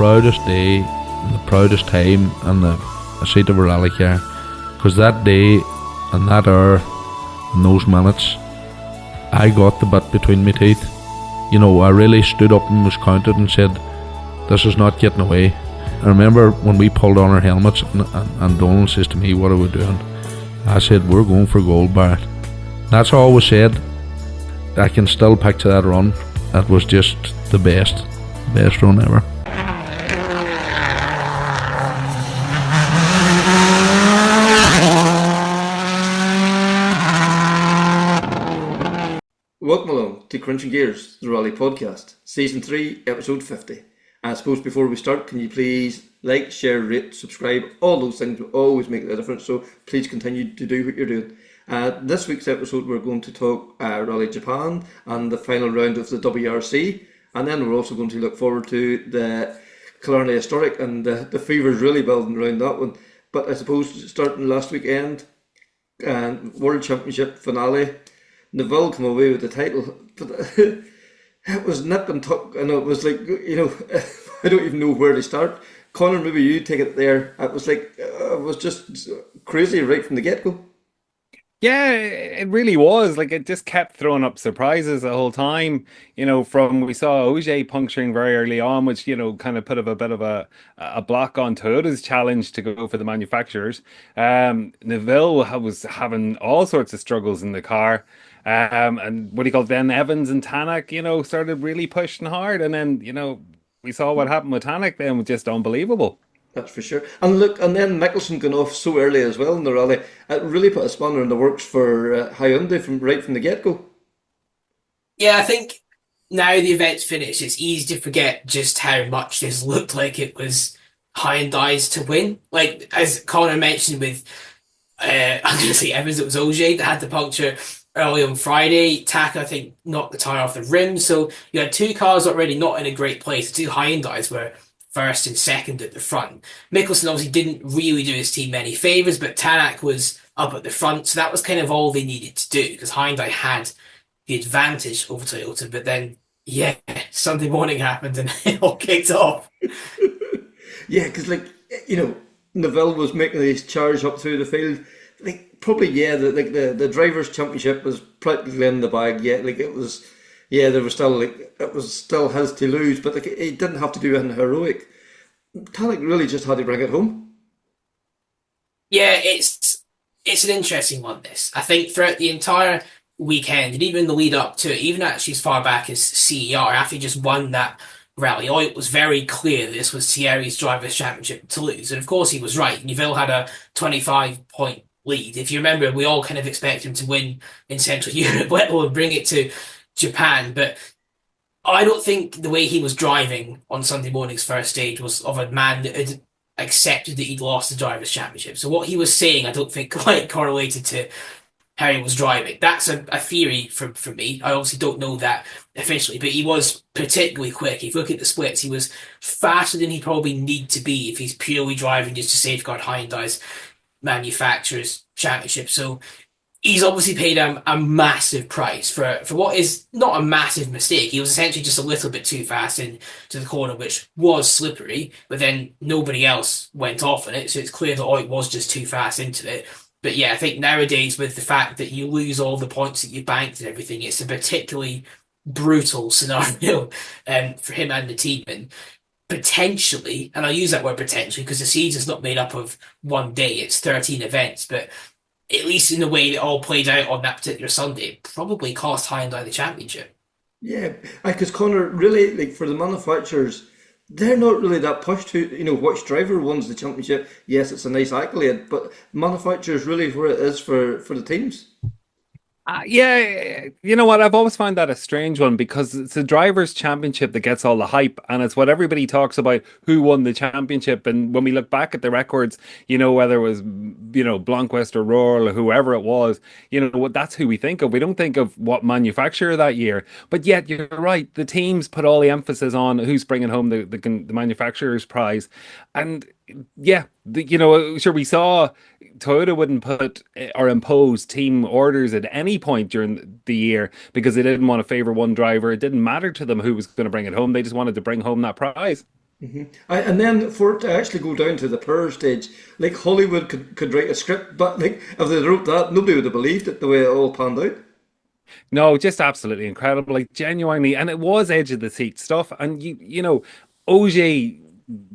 proudest day and the proudest time in the seat of a rally car, because that day and that hour and those minutes, I got the bit between my teeth. You know, I really stood up and was counted and said, this is not getting away. I remember when we pulled on our helmets and Donald says to me, what are we doing? I said, we're going for gold, Barrett. That's all was said. I can still picture that run. That was just the best run ever. Welcome along to Krunching Gears, the Rally Podcast, Season 3, Episode 50. And I suppose before we start, can you please like, share, rate, subscribe? All those things will always make a difference, so please continue to do what you're doing. This week's episode, we're going to talk Rally Japan and the final round of the WRC. And then we're also going to look forward to the Killarney Historic, and the fever's really building around that one. But I suppose starting last weekend, World Championship finale, Neville come away with the title, but it was nip and tuck, and it was like, you know, I don't even know where to start. Connor, maybe you take it there. It was like, it was just crazy right from the get-go. Yeah, it really was. Like, it just kept throwing up surprises the whole time. You know, from we saw OJ puncturing very early on, which, you know, kind of put a bit of a block on Toyota's challenge to go for the manufacturers. Neville was having all sorts of struggles in the car. And what do you call it, then Evans and Tanak, you know, started really pushing hard. And then, you know, we saw what happened with Tanak then, was just unbelievable. That's for sure. And look, and then Mickelson going off so early as well in the rally. It really put a spanner in the works for Hyundai from the get-go. Yeah, I think now the event's finished, it's easy to forget just how much this looked like it was Hyundai's to win. Like, as Connor mentioned with, I'm going to say Evans, it was OJ that had the puncture early on Friday. Taka, I think, knocked the tyre off the rim. So you had two cars already not in a great place. The two Hyundais were first and second at the front. Mickelson obviously didn't really do his team any favours, but Tanak was up at the front. So that was kind of all they needed to do, because Hyundai had the advantage over Toyota. But then, yeah, Sunday morning happened and it all kicked off. Yeah, because, like, you know, Neville was making his charge up through the field. Like, probably, yeah, the Drivers' Championship was practically in the bag. Yeah, like, it was, yeah, there was still, like, it was still his to lose, but, like, he didn't have to do anything heroic. Tanak really just had to bring it home. Yeah, it's an interesting one, this. I think throughout the entire weekend, and even the lead up to it, even actually as far back as CER, after he just won that rally, it was very clear this was Thierry's Drivers' Championship to lose. And of course he was right. Neville had a 25-point lead. If you remember, we all kind of expected him to win in Central Europe, let alone bring it to Japan. But I don't think the way he was driving on Sunday morning's first stage was of a man that had accepted that he'd lost the Drivers' Championship. So what he was saying, I don't think quite correlated to how he was driving. That's a theory from me. I obviously don't know that officially, but he was particularly quick. If you look at the splits, he was faster than he probably need to be if he's purely driving just to safeguard Hyundai's manufacturers' championship. So he's obviously paid a massive price for what is not a massive mistake. He was essentially just a little bit too fast into the corner, which was slippery, but then nobody else went off in it, so it's clear that it was just too fast into it. But yeah, I think nowadays with the fact that you lose all the points that you banked and everything, it's a particularly brutal scenario for him and the team. And potentially, and I'll use that word potentially because the season's not made up of one day, it's 13 events, but at least in the way that all played out on that particular Sunday, it probably cost Hyundai the championship. Yeah, because Connor, really, like, for the manufacturers, they're not really that pushed to, you know, which driver wins the championship. Yes, it's a nice accolade, but manufacturers really where it is for the teams. Yeah, you know what? I've always found that a strange one because it's the Drivers' Championship that gets all the hype, and it's what everybody talks about who won the championship. And when we look back at the records, you know, whether it was, you know, Blomqvist or Royal or whoever it was, you know, that's who we think of. We don't think of what manufacturer that year. But yet, you're right. The teams put all the emphasis on who's bringing home the manufacturer's prize, and yeah, you know, sure, we saw Toyota wouldn't put or impose team orders at any point during the year because they didn't want to favour one driver. It didn't matter to them who was going to bring it home. They just wanted to bring home that prize. And then for it to actually go down to the power stage, like Hollywood could write a script, but like if they wrote that, nobody would have believed it the way it all panned out. No, just absolutely incredible, like genuinely, and it was edge of the seat stuff. And you know, OJ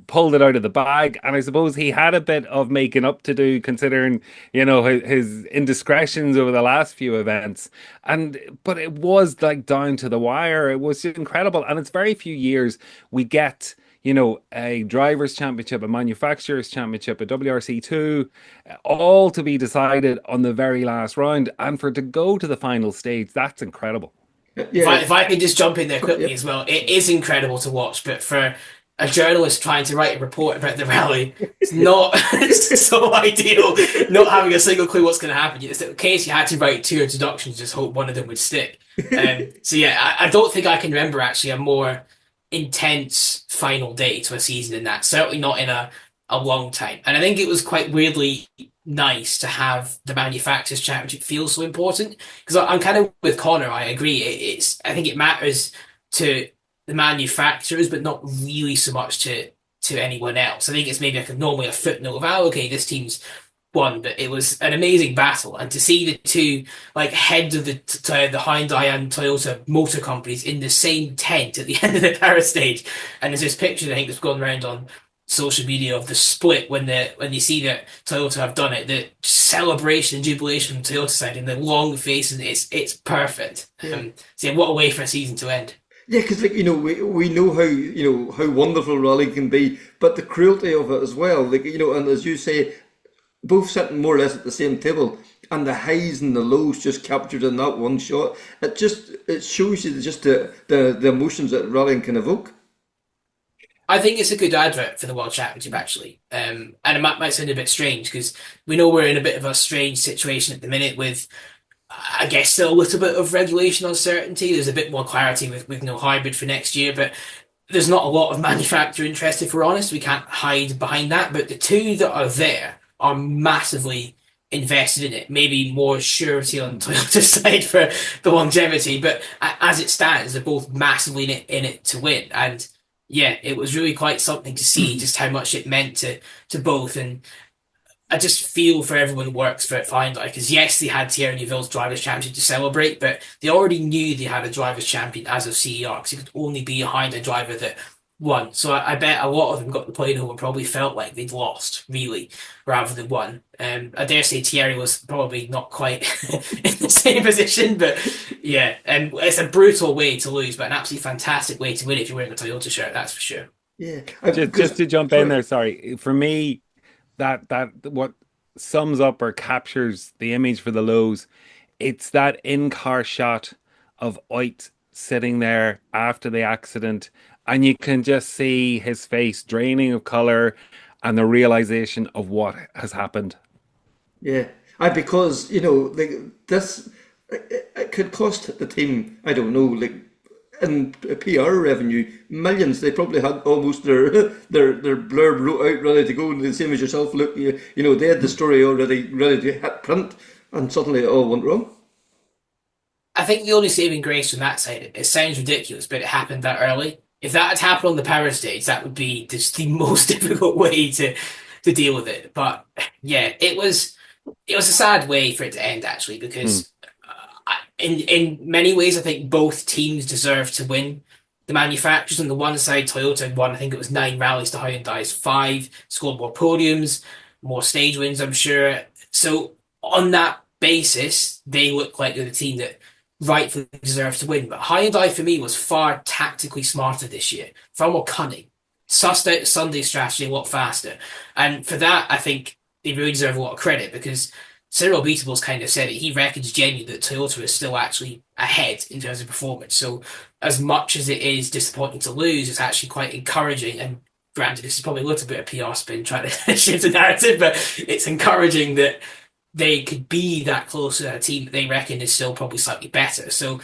pulled it out of the bag, and I suppose he had a bit of making up to do, considering his indiscretions over the last few events. And but it was like down to the wire. It was incredible, and it's very few years we get. A drivers' championship, a manufacturers' championship, a WRC2, all to be decided on the very last round, and for it to go to the final stage, that's incredible. Yeah, If I could just jump in there quickly yep. as well, it is incredible to watch, but for a journalist trying to write a report about the rally, it's not it's so ideal, not having a single clue what's going to happen. It's the case you had to write two introductions, just hope one of them would stick. So yeah, I don't think I can remember actually a more intense final day to a season than that. Certainly not in a long time. And I think it was quite weirdly nice to have the manufacturers championship feel so important, because I'm kind of with Connor. I agree. I think it matters to the manufacturers, but not really so much to anyone else. I think it's maybe normally a footnote of, okay, this team's won, but it was an amazing battle. And to see the two like heads of the Hyundai and Toyota motor companies in the same tent at the end of the power stage, and there's this picture I think that's gone around on social media of the split when you see that Toyota have done it, the celebration and jubilation from Toyota side and the long faces, it's perfect. Yeah. So yeah, what a way for a season to end. Yeah, because like we know how wonderful rally can be, but the cruelty of it as well. Like and as you say, both sitting more or less at the same table, and the highs and the lows just captured in that one shot. It shows you just the emotions that rallying can evoke. I think it's a good advert for the World Championship, actually. And it might sound a bit strange because we know we're in a bit of a strange situation at the minute with, I guess, still a little bit of regulation uncertainty. There's a bit more clarity with no hybrid for next year, but there's not a lot of manufacturer interest, if we're honest. We can't hide behind that. But the two that are there are massively invested in it. Maybe more surety on Toyota's side for the longevity, but as it stands, they're both massively in it to win. And yeah, it was really quite something to see just how much it meant to both. And I just feel for everyone who works for Hyundai, because yes, they had Thierry Neuville's Drivers' Championship to celebrate, but they already knew they had a Drivers' Champion as of CER, because it could only be a Hyundai driver that won. So I bet a lot of them got the plane home and probably felt like they'd lost, really, rather than won. I dare say Thierry was probably not quite in the same position, but yeah, it's a brutal way to lose, but an absolutely fantastic way to win if you're wearing a Toyota shirt, that's for sure. Yeah, Just to jump in there, sorry. For me, that what sums up or captures the image for the lows, it's that in-car shot of Oit sitting there after the accident, and you can just see his face draining of color and the realization of what has happened. yeah. Because like this, it could cost the team. I don't know, like in PR revenue, millions. They probably had almost their blurb wrote out, ready to go. And the same as yourself, look, they had the story already ready to hit print, and suddenly it all went wrong. I think the only saving grace from that side, it sounds ridiculous, but it happened that early. If that had happened on the power stage, that would be just the most difficult way to deal with it. But yeah, it was a sad way for it to end, actually, because in many ways, I think both teams deserve to win. The manufacturers on the one side, Toyota won, I think it was 9 rallies to Hyundai's 5, scored more podiums, more stage wins, I'm sure. So on that basis, they look like they're the team that rightfully deserves to win. But Hyundai, for me, was far tactically smarter this year, far more cunning, sussed out the Sunday strategy a lot faster. And for that, I think they really deserve a lot of credit, because Cyril Beatables kind of said it. He reckons genuinely that Toyota is still actually ahead in terms of performance. So as much as it is disappointing to lose, it's actually quite encouraging. And granted, this is probably a little bit of PR spin trying to shift the narrative, but it's encouraging that they could be that close to a team that they reckon is still probably slightly better. So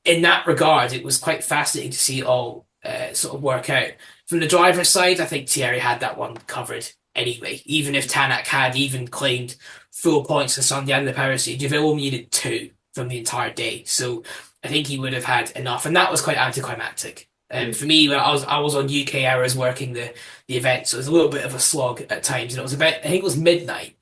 in that regard, it was quite fascinating to see it all sort of work out. From the driver's side, I think Thierry had that one covered anyway. Even if Tanak had even claimed full points on Sunday and the power stage, Neville only needed 2 from the entire day. So I think he would have had enough. And that was quite anticlimactic. For me, when I was on UK hours working the event, so it was a little bit of a slog at times, and it was about, I think it was midnight,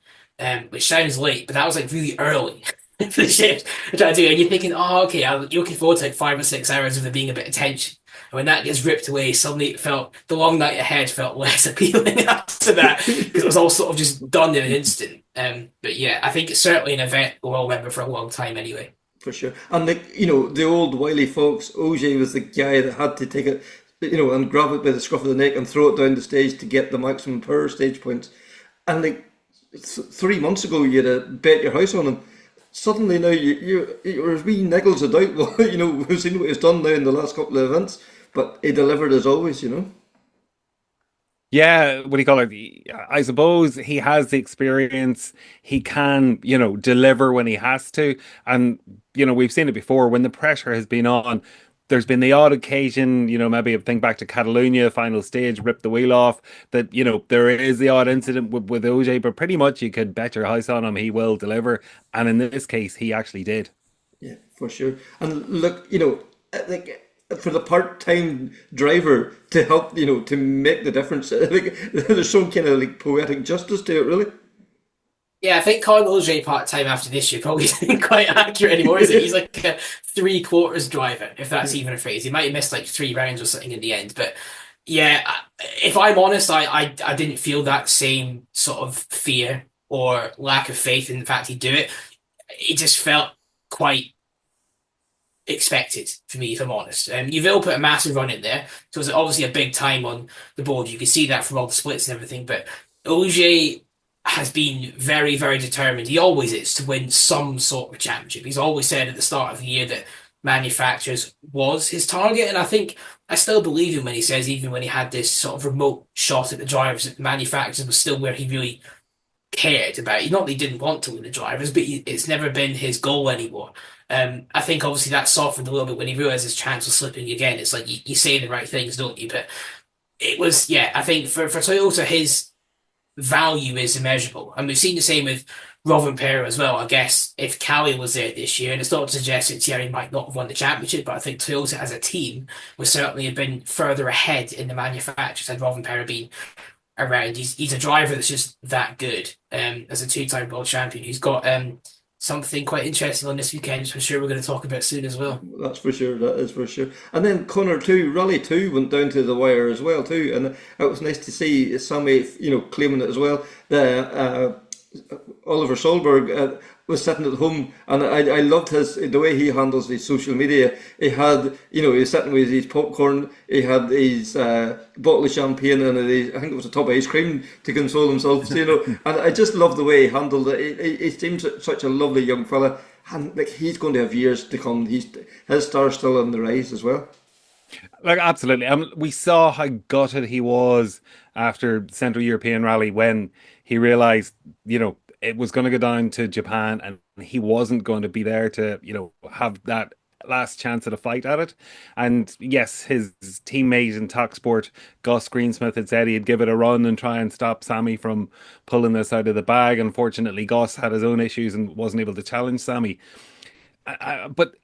which sounds late, but that was like really early for the shift I'm trying to do, and you're thinking, oh, okay, you're looking forward to like 5 or 6 hours of there being a bit of tension. And when that gets ripped away, suddenly it felt the long night ahead felt less appealing after that because it was all sort of just done in an instant. But yeah, I think it's certainly an event we'll remember for a long time anyway. For sure. And the old wily folks, OJ was the guy that had to take it, and grab it by the scruff of the neck and throw it down the stage to get the maximum power stage points. And 3 months ago, you'd have bet your house on him. Suddenly now there's wee niggles of doubt. Well, we've seen what he's done now in the last couple of events, but he delivered as always. Yeah, what do you call it? I suppose he has the experience. He can, deliver when he has to. And, we've seen it before when the pressure has been on. There's been the odd occasion, maybe think back to Catalonia, final stage, rip the wheel off, that, there is the odd incident with OJ, but pretty much you could bet your house on him, he will deliver. And in this case, he actually did. Yeah, for sure. And look, for the part-time driver to help, to make the difference, I think there's some kind of poetic justice to it, really. Yeah, I think calling OJ part-time after this year probably isn't quite accurate anymore, is it? He's like a three-quarters driver, if that's even a phrase. He might have missed like 3 rounds or something in the end. But yeah, if I'm honest, I didn't feel that same sort of fear or lack of faith in the fact he'd do it. It just felt quite expected for me, if I'm honest. Yuville put a massive run in there, so it was obviously a big time on the board. You can see that from all the splits and everything. But OJ has been very, very determined. He always is to win some sort of championship. He's always said at the start of the year that manufacturers was his target, and I think I still believe him when he says even when he had this sort of remote shot at the drivers, that manufacturers was still where he really cared about. Not that he didn't want to win the drivers, but it's never been his goal anymore. I think obviously that softened a little bit when he realised his chance was slipping again. It's like you say the right things, don't you? But it was, yeah, I think for Toyota, his value is immeasurable. And we've seen the same with Rovanperä as well. I guess if Callie was there this year, and it's not to suggest that Thierry might not have won the championship, but I think Toyota as a team would certainly have been further ahead in the manufacturers had Rovanperä been around. He's a driver that's just that good. As a two-time world champion, he's got something quite interesting on this weekend, which I'm sure we're going to talk about soon as well. That's for sure. That is for sure. And then Connor too, Rally 2 went down to the wire as well too, and it was nice to see Sammy, claiming it as well. The Oliver Solberg was sitting at home, and I loved the way he handles his social media. He had, he was sitting with his popcorn, he had his bottle of champagne, and I think it was a tub of ice cream to console himself. And I just love the way he handled it. He seems such a lovely young fella, and he's going to have years to come. His star's still on the rise as well. Absolutely. We saw how gutted he was after Central European Rally when he realised, it was going to go down to Japan and he wasn't going to be there to, have that last chance at a fight at it. And yes, his teammate in TalkSport, Gus Greensmith, had said he'd give it a run and try and stop Sammy from pulling this out of the bag. Unfortunately, Gus had his own issues and wasn't able to challenge Sammy. But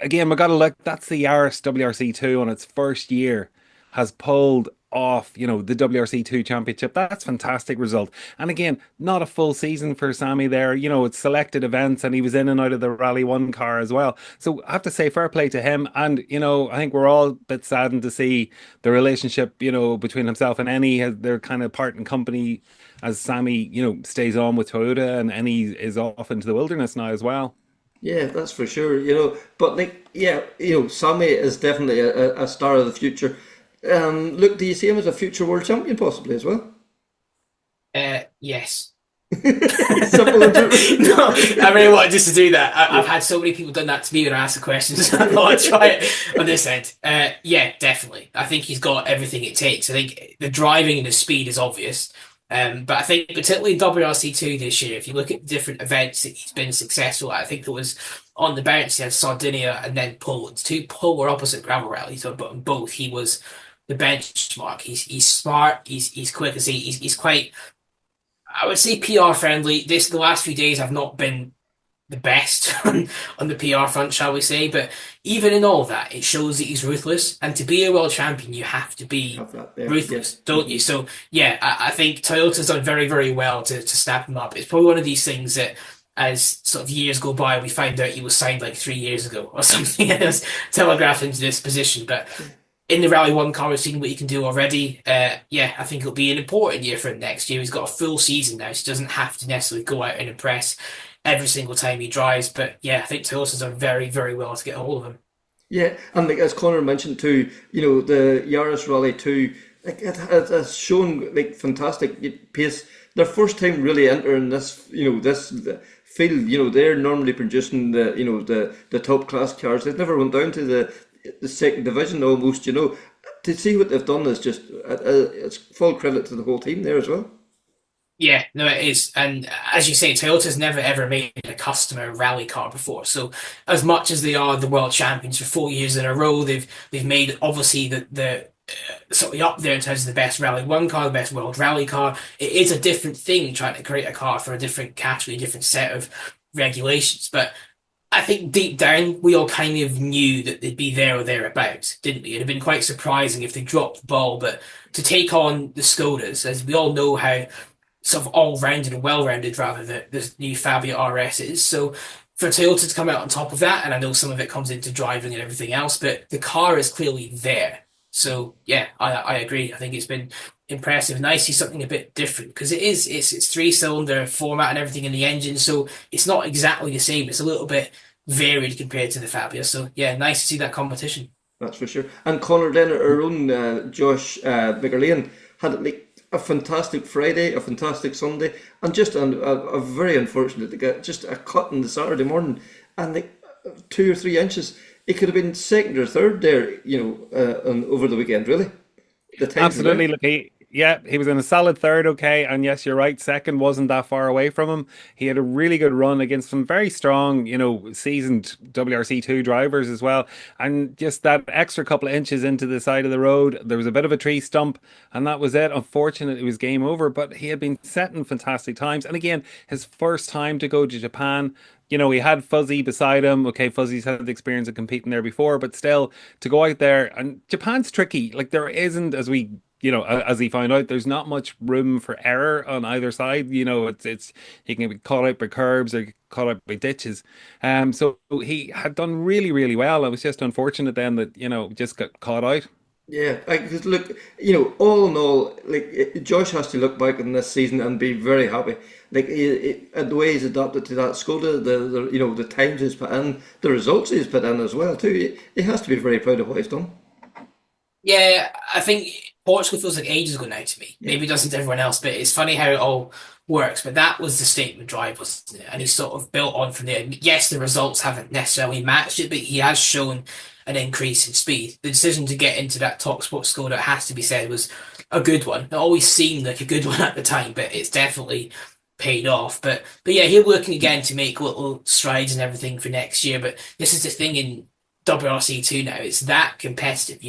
again, we got to look, that's the Yaris WRC2 on its first year has pulled off, the WRC2 championship. That's a fantastic result. And again, not a full season for Sammy there. It's selected events and he was in and out of the Rally 1 car as well. So I have to say fair play to him. And, I think we're all a bit saddened to see the relationship, between himself and Eni, they're kind of part and company as Sammy, stays on with Toyota and Eni is off into the wilderness now as well. Yeah, that's for sure. But Sammy is definitely a star of the future. Look, do you see him as a future world champion possibly as well? Yes. Simple and true. No, I really wanted just to do that. I've had so many people done that to me when I ask the questions. I thought I'd try it on this end. Yeah, definitely. I think he's got everything it takes. I think the driving and the speed is obvious. But I think particularly WRC2 this year, if you look at different events that he's been successful at, I think there was on the bounce he had Sardinia and then Poland. Two polar opposite gravel rallies, but on both he was the benchmark. He's smart, he's quick as he's quite, I would say, PR friendly. The last few days have not been the best on the PR front, shall we say. But even in all that, it shows that he's ruthless. And to be a world champion, you have to be Have that there. Yeah. ruthless, don't you? So yeah, I think Toyota's done very, very well to snap him up. It's probably one of these things that as sort of years go by, we find out he was signed like 3 years ago or something and was telegraphed into this position. But in the Rally 1 car, we've seen what he can do already. Yeah, I think it'll be an important year for him next year. He's got a full season now, so he doesn't have to necessarily go out and impress every single time he drives. But yeah, I think Toyota's done very, very well to get a hold of him. Yeah, and like as Connor mentioned too, the Yaris Rally 2, like it has shown like fantastic pace. Their first time really entering this field. They're normally producing the top class cars. They've never went down to the second division almost. To see what they've done is just it's full credit to the whole team there as well. Yeah, no, it is. And as you say, Toyota's never ever made a customer rally car before. So as much as they are the world champions for 4 years in a row, they've made obviously the sort of up there in terms of the best Rally 1 car, the best world rally car. It is a different thing trying to create a car for a different category, a different set of regulations. But I think deep down, we all kind of knew that they'd be there or thereabouts, didn't we? It'd have been quite surprising if they dropped the ball, but to take on the Skodas, as we all know how sort of all-rounded and well-rounded, rather, the new Fabia RS is. So for Toyota to come out on top of that, and I know some of it comes into driving and everything else, but the car is clearly there. So yeah, I agree. I think it's been impressive. Nice to see something a bit different because it's three-cylinder format and everything in the engine, so it's not exactly the same. It's a little bit varied compared to the Fabia. So yeah, nice to see that competition. That's for sure. And Connor, then our own Josh McGarlean had like a fantastic Friday, a fantastic Sunday, and just a very unfortunate to get just a cut on the Saturday morning, and like 2 or 3 inches. It could have been second or third there, over the weekend. Really, the times were Absolutely. there. Look, he was in a solid third, okay. And yes, you're right. Second wasn't that far away from him. He had a really good run against some very strong, seasoned WRC2 drivers as well. And just that extra couple of inches into the side of the road, there was a bit of a tree stump, and that was it. Unfortunately, it was game over, but he had been setting fantastic times. And again, his first time to go to Japan. He had Fuzzy beside him. Okay, Fuzzy's had the experience of competing there before, but still to go out there, and Japan's tricky. Like there isn't, as he found out, there's not much room for error on either side. It's he can be caught out by curbs or caught out by ditches. So he had done really, really well. It was just unfortunate then that, just got caught out. Yeah, because look, all in all, like Josh has to look back on this season and be very happy. Like and the way he's adapted to that Skoda, the times he's put in, the results he's put in as well too. He has to be very proud of what he's done. Yeah, I think Portugal feels like ages ago now to me. Yeah. Maybe it doesn't to everyone else, but it's funny how it all works. But that was the statement drive, wasn't it? And he sort of built on from there. Yes, the results haven't necessarily matched it, but he has shown an increase in speed. The decision to get into that top sport Skoda, it has to be said, was a good one. It always seemed like a good one at the time, but it's definitely paid off. But yeah, he's looking again to make little strides and everything for next year. But this is the thing in WRC2 now. It's that competitive.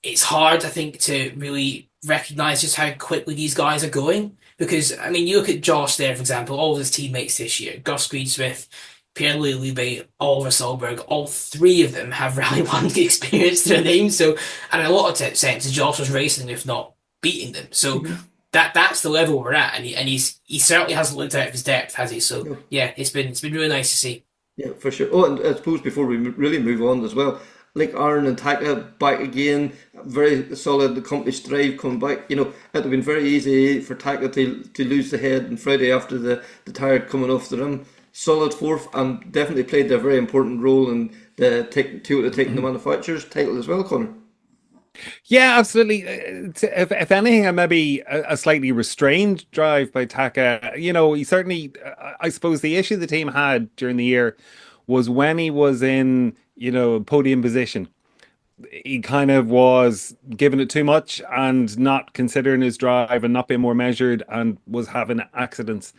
It's hard, I think, to really recognize just how quickly these guys are going. Because, I mean, you look at Josh there, for example, all of his teammates this year, Gus Greensmith, Pierre-Louis Lube, Oliver Solberg, all three of them have Rally 1 experience to their names. So, and in a lot of senses, Josh was racing, if not beating them. So that's the level we're at. And he certainly hasn't looked out of his depth, has he? So, yeah, it's been really nice to see. Yeah, for sure. Oh, and I suppose before we really move on as well, like Aaron and Taka back again, very solid, accomplished drive coming back. It would have been very easy for Taka to lose the head on Friday after the tire coming off the rim. Solid fourth, and definitely played a very important role in Toyota taking the manufacturer's title as well, Connor. Yeah, absolutely. If anything, maybe a slightly restrained drive by Taka. He certainly, I suppose the issue the team had during the year was when he was in, podium position. He kind of was giving it too much and not considering his drive and not being more measured and was having accidents.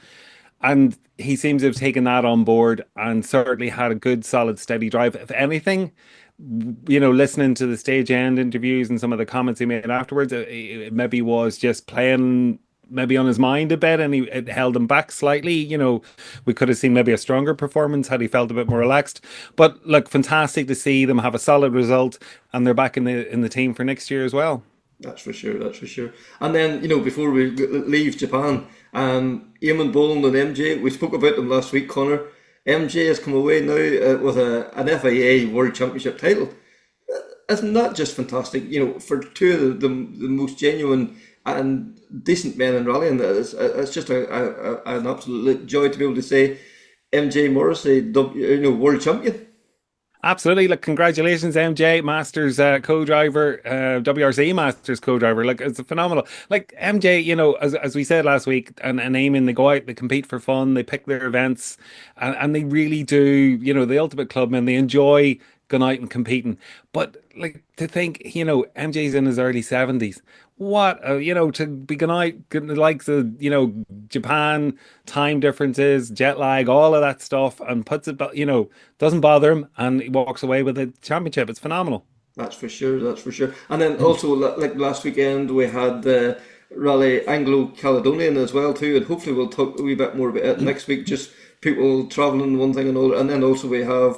And he seems to have taken that on board and certainly had a good, solid, steady drive. If anything, listening to the stage end interviews and some of the comments he made afterwards, it maybe was just playing maybe on his mind a bit, and it held him back slightly. We could have seen maybe a stronger performance had he felt a bit more relaxed. But look, fantastic to see them have a solid result, and they're back in the team for next year as well. That's for sure. That's for sure. And then, before we leave Japan, Eamon Boland and MJ, we spoke about them last week, Connor. MJ has come away now with an FIA World Championship title. Isn't that just fantastic? For two of the most genuine and decent men in rallying, it's just an absolute joy to be able to say MJ Morrissey, world champion. Absolutely. Look, congratulations, MJ, Masters co-driver, WRC Masters co-driver. Like, it's phenomenal. Like, MJ, as we said last week, and Eamon, they go out, they compete for fun, they pick their events, and they really do, the ultimate clubman. They enjoy going out and competing. But, like, to think, MJ's in his early 70s. What, to be going out, getting the likes of, Japan, time differences, jet lag, all of that stuff, and puts it, doesn't bother him, and he walks away with a championship. It's phenomenal. That's for sure. That's for sure. And then also, like last weekend, we had the Rally Anglo-Caledonian as well too, and hopefully we'll talk a wee bit more about it next week. Just people travelling, one thing and all, and then also we have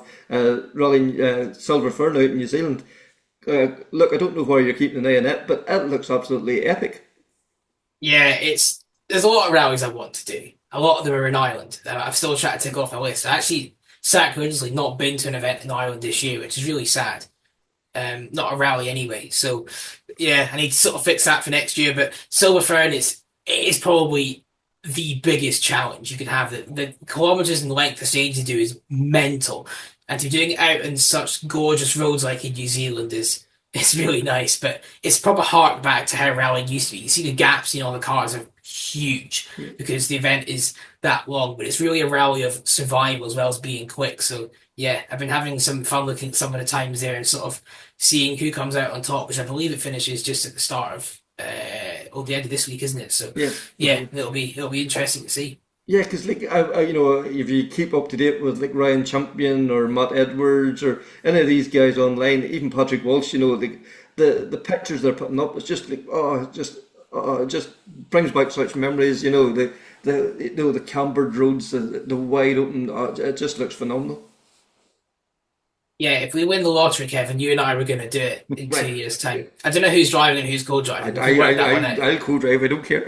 Rally Silver Fern out in New Zealand. Look, I don't know why you're keeping an eye on it, but it looks absolutely epic. Yeah, there's a lot of rallies I want to do. A lot of them are in Ireland. I've still tried to tick off my list. I actually sacrillegiously not been to an event in Ireland this year, which is really sad. Not a rally anyway. So yeah, I need to sort of fix that for next year. But Silver Fern is probably the biggest challenge you can have. The kilometres in length the stage to do is mental. And to be doing it out in such gorgeous roads like in New Zealand is really nice, but it's proper hark back to how rallying used to be. You see the gaps, the cars are huge because the event is that long, but it's really a rally of survival as well as being quick. So yeah, I've been having some fun looking at some of the times there and sort of seeing who comes out on top, which I believe it finishes just at the start of the end of this week, isn't it? So yeah, it'll be interesting to see. Yeah, because if you keep up to date with like Ryan Champion or Matt Edwards or any of these guys online, even Patrick Walsh, the pictures they're putting up, it's just like it just brings back such memories. The cambered roads, the wide open, it just looks phenomenal. Yeah, if we win the lottery, Kevin, you and I were going to do it in 2 years' time. I don't know who's driving and who's co-driving. I'll co-drive. I don't care.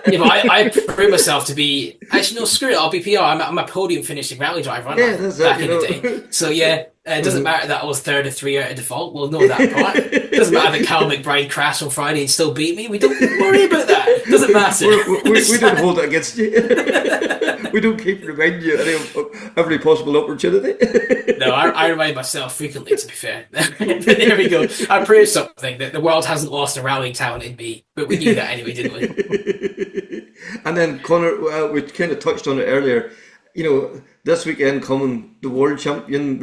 Yeah, but I prove myself to be... Actually, no, screw it. I'll be PR. I'm a podium finishing rally driver, aren't I? That's back it, in the day. So yeah, it doesn't matter that I was third or three out of default. We'll know that part. It doesn't matter that Cal McBride crashed on Friday and still beat me. We don't worry about that. It doesn't matter. We don't hold it against you. We don't keep reminding you of every possible opportunity. No, I remind myself frequently, to be fair. But there we go. I proved something, that the world hasn't lost a rallying talent in me. But we knew that anyway, didn't we? And then, Connor, we kind of touched on it earlier. This weekend coming, the world champion,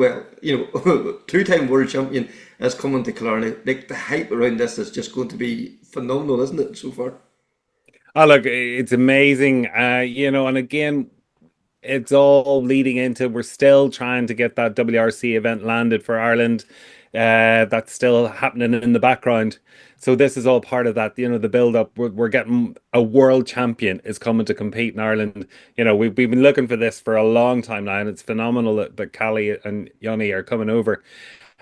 two-time world champion is coming to Killarney. Like, the hype around this is just going to be phenomenal, isn't it, so far? Oh, look, it's amazing. And again, it's all leading into, we're still trying to get that WRC event landed for Ireland. That's still happening in the background. So this is all part of that, the build up. We're getting a world champion is coming to compete in Ireland. We've been looking for this for a long time now, and it's phenomenal that Callie and Yanni are coming over.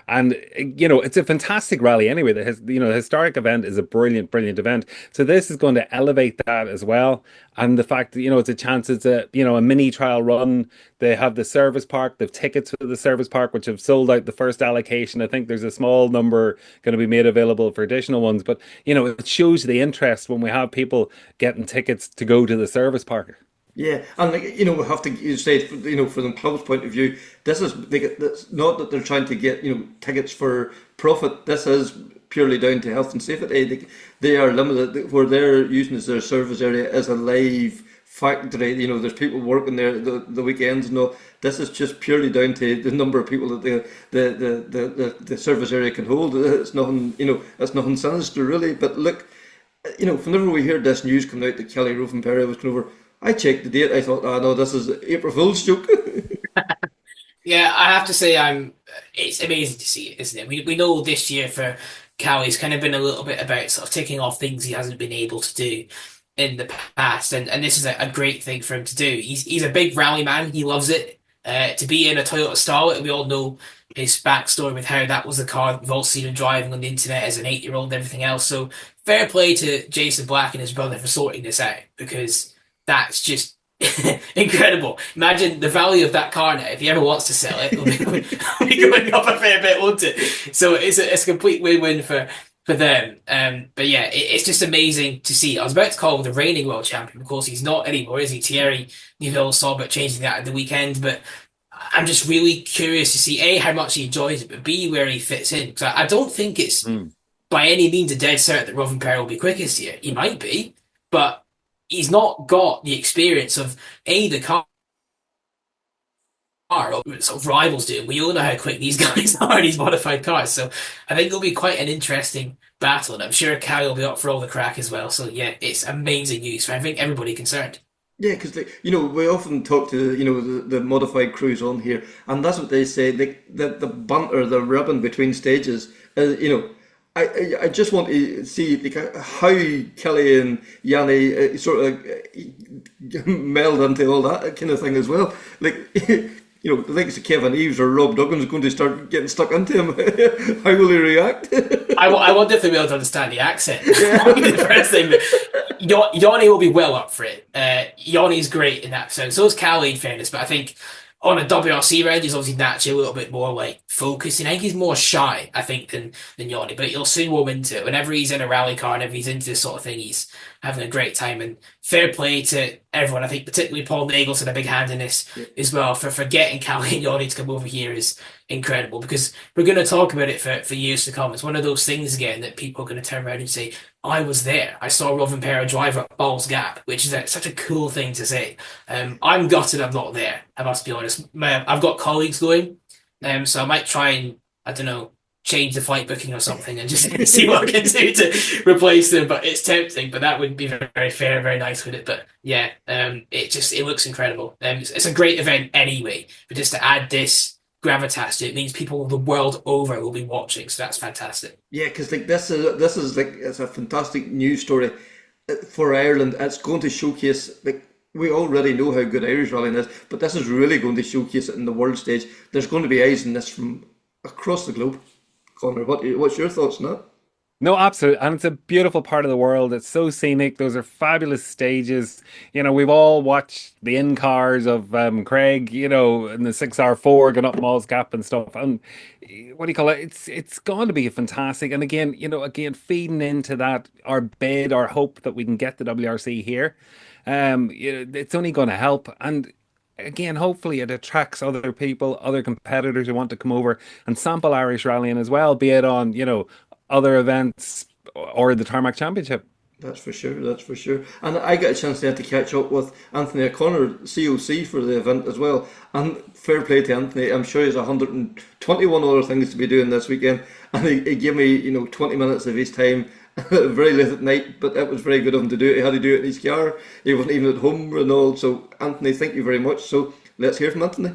And it's a fantastic rally anyway. The historic event is a brilliant event. So this is going to elevate that as well. And the fact that it's a chance, it's a mini trial run. They have the service park, they've tickets for the service park, which have sold out the first allocation. I think there's a small number going to be made available for additional ones. But it shows the interest when we have people getting tickets to go to the service park. Yeah, and we have to say, from the club's point of view, this is it's not that they're trying to get tickets for profit. This is purely down to health and safety. They are limited. Where they're using as their service area as a live factory. There's people working there the weekends and all. This is just purely down to the number of people that the service area can hold. It's nothing. It's nothing sinister really. But look, whenever we hear this news coming out that Kelly Roof-and-Perry was coming over, I checked the date. I thought, no, this is April Fool's joke. Yeah, I have to say, it's amazing to see it, isn't it? We know this year for Callie's kind of been a little bit about sort of ticking off things he hasn't been able to do. in the past, and this is a great thing for him to do. He's a big rally man. He loves it. To be in a Toyota Starlet, we all know his backstory with how that was the car that we've all seen him driving on the internet as an 8-year-old and everything else. So fair play to Jason Black and his brother for sorting this out, because that's just incredible. Imagine the value of that car now. If he ever wants to sell it, it'll be going up a fair bit, won't it? So it's a complete win-win for them. But yeah, it's just amazing to see. I was about to call him the reigning world champion. Of course, he's not anymore, is he? Thierry Neuville saw about changing that at the weekend. But I'm just really curious to see A, how much he enjoys it, but B, where he fits in. Because I don't think it's by any means a dead cert that Rothenperry will be quickest here. He might be, but he's not got the experience of A, the car sort of rivals do. We all know how quick these guys are in these modified cars, so I think it'll be quite an interesting battle, and I'm sure Callie will be up for all the crack as well. So yeah, it's amazing news for I think everybody concerned. Yeah, because we often talk to the modified crews on here, and that's what they say. The banter, the ribbon between stages. I just want to see how Kelly and Yanni sort of meld into all that kind of thing as well. The likes of Kevin Eves or Rob Duggan's going to start getting stuck into him. How will he react? I wonder if they'll be able to understand the accent. The first thing, but Yanni will be well up for it. Yanni's great in that episode. So is Callie, in fairness, but I think on a WRC round, he's obviously naturally a little bit more focused. And I think he's more shy, I think, than Yanni, but he'll soon warm into it. Whenever he's in a rally car, whenever he's into this sort of thing, he's having a great time. And fair play to everyone. I think particularly Paul Nagels had a big hand in this as well. For getting Callie and Yanni to come over here is incredible, because we're going to talk about it for years to come. It's one of those things again that people are going to turn around and say, I was there. I saw Rothenperry drive at Balls Gap, which is such a cool thing to say. I'm gutted I'm not there, I must be honest. I've got colleagues going, so I might try and, I don't know, change the flight booking or something and just see what I can do to replace them. But it's tempting, but that wouldn't be very fair, very nice with it. But yeah, it looks incredible. It's a great event anyway, but just to add this gravitas to it means people the world over will be watching, so that's fantastic. Yeah, because this is it's a fantastic news story for Ireland. It's going to showcase, we already know how good Irish rallying is, but this is really going to showcase it in the world stage. There's going to be eyes on this from across the globe. Connor, what's your thoughts on that? No, absolutely. And it's a beautiful part of the world. It's so scenic. Those are fabulous stages. We've all watched the in cars of Craig, in the 6R4 going up Malls Gap and stuff. And what do you call it? It's going to be fantastic. And again, feeding into that, our bid, our hope that we can get the WRC here. It's only going to help. And again, hopefully it attracts other people, other competitors who want to come over and sample Irish rallying as well, be it on, other events or the Tarmac Championship. That's for sure. And I got a chance to catch up with Anthony O'Connor, COC, for the event as well. And fair play to Anthony. I'm sure he's 121 other things to be doing this weekend. And he gave me, 20 minutes of his time very late at night, but it was very good of him to do it. He had to do it in his car. He wasn't even at home and all. So Anthony, thank you very much. So let's hear from Anthony.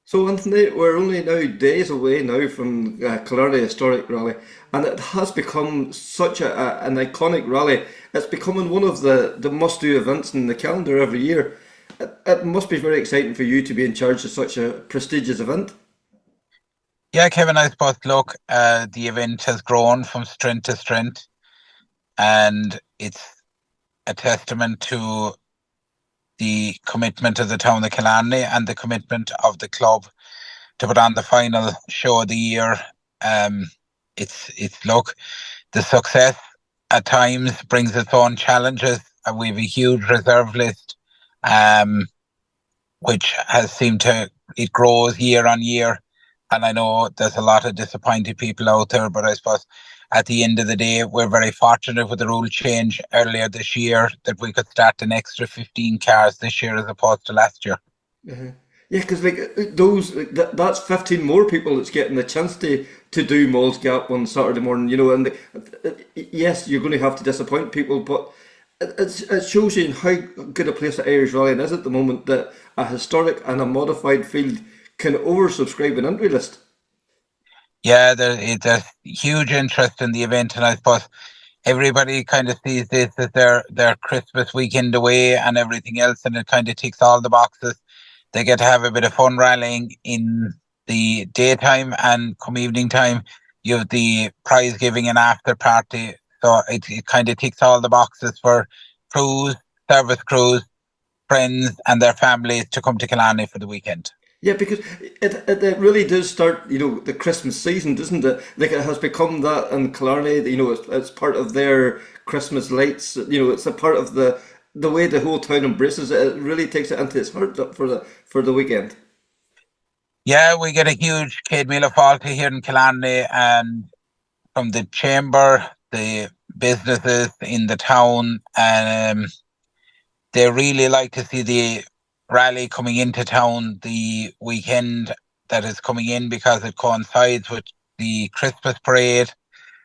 So Anthony, we're only now days away now from Killarney Historic Rally, and it has become such an iconic rally. It's becoming one of the must-do events in the calendar every year. It must be very exciting for you to be in charge of such a prestigious event. Yeah, Kevin, I suppose, look, the event has grown from strength to strength, and it's a testament to the commitment of the town of Killarney and the commitment of the club to put on the final show of the year. It's look, the success at times brings its own challenges, and we have a huge reserve list, which has seemed to, it grows year on year. And I know there's a lot of disappointed people out there, but I suppose at the end of the day, we're very fortunate with the rule change earlier this year that we could start an extra 15 cars this year as opposed to last year. Uh-huh. Yeah, because that's 15 more people that's getting the chance to do Malls Gap on Saturday morning, and yes, you're going to have to disappoint people, but it shows you how good a place the Irish rallying is at the moment, that a historic and a modified field can oversubscribe an entry list. Yeah, there's huge interest in the event, and I suppose everybody kind of sees this as their Christmas weekend away and everything else, and it kind of ticks all the boxes. They get to have a bit of fun rallying in the daytime, and come evening time, you have the prize giving and after party. So it kind of ticks all the boxes for crews, service crews, friends, and their families to come to Killarney for the weekend. Yeah, because it really does start, the Christmas season, doesn't it? Like it has become that in Killarney, it's part of their Christmas lights, it's a part of the way the whole town embraces it. It really takes it into its heart for the weekend. Yeah, we get a huge Céad Míle Fáilte here in Killarney, and from the chamber, the businesses in the town, they really like to see the rally coming into town the weekend that is coming in, because it coincides with the Christmas parade,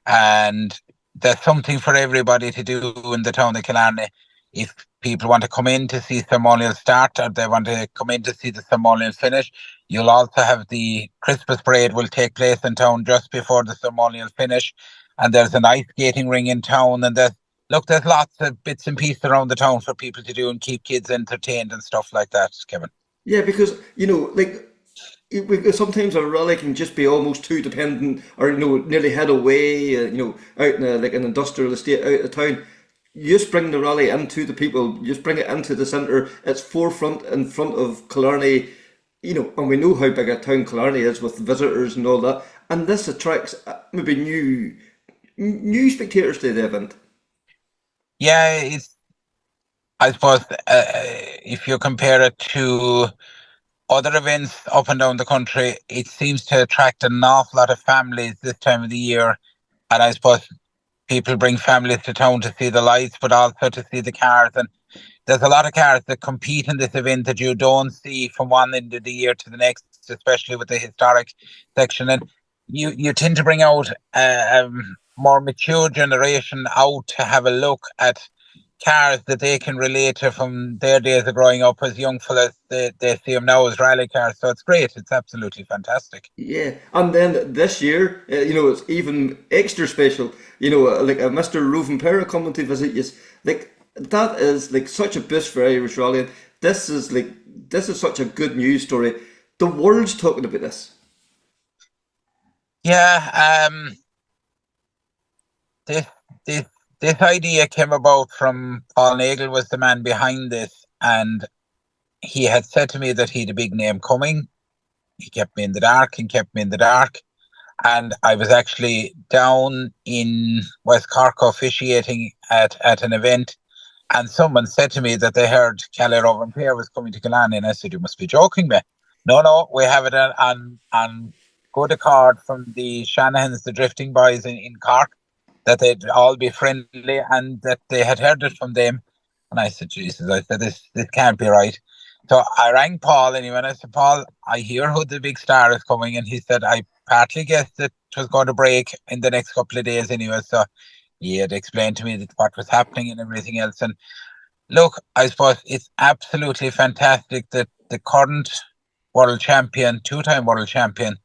and there's something for everybody to do in the town of Killarney. If people want to come in to see ceremonial start, or they want to come in to see the ceremonial finish, you'll also have the Christmas parade will take place in town just before the ceremonial finish, and there's an ice skating ring in town, and there's lots of bits and pieces around the town for people to do and keep kids entertained and stuff like that, Kevin. Yeah, because sometimes a rally can just be almost too dependent, or nearly head away, out in an industrial estate out of town. You just bring the rally into the people. You just bring it into the centre. It's forefront in front of Killarney, and we know how big a town Killarney is with visitors and all that. And this attracts maybe new spectators to the event. Yeah, I suppose if you compare it to other events up and down the country, it seems to attract an awful lot of families this time of the year. And I suppose people bring families to town to see the lights, but also to see the cars. And there's a lot of cars that compete in this event that you don't see from one end of the year to the next, especially with the historic section. And you tend to bring out more mature generation out to have a look at cars that they can relate to from their days of growing up as young fellas. They see them now as rally cars, so it's great. It's absolutely fantastic. Yeah, and then this year, it's even extra special. Like a Mr. Roving coming to visit you. Like that is like such a boost for Irish rallying. This is such a good news story. The world's talking about this. Yeah, this idea came about from Paul Nagel, was the man behind this, and he had said to me that he had a big name coming. He kept me in the dark and kept me in the dark. And I was actually down in West Cork officiating at an event, and someone said to me that they heard Calais Roving Pair was coming to Killarney, and I said, "You must be joking me." No, we have it on good accord from the Shanahans, the drifting boys in Cork, that they'd all be friendly and that they had heard it from them. And I said, Jesus, I said, this can't be right. So I rang Paul anyway, and I said, Paul, I hear who the big star is coming. And he said, I partly guessed that it was going to break in the next couple of days anyway. So he had explained to me that what was happening and everything else. And look, I suppose it's absolutely fantastic that the current world champion, two-time world champion,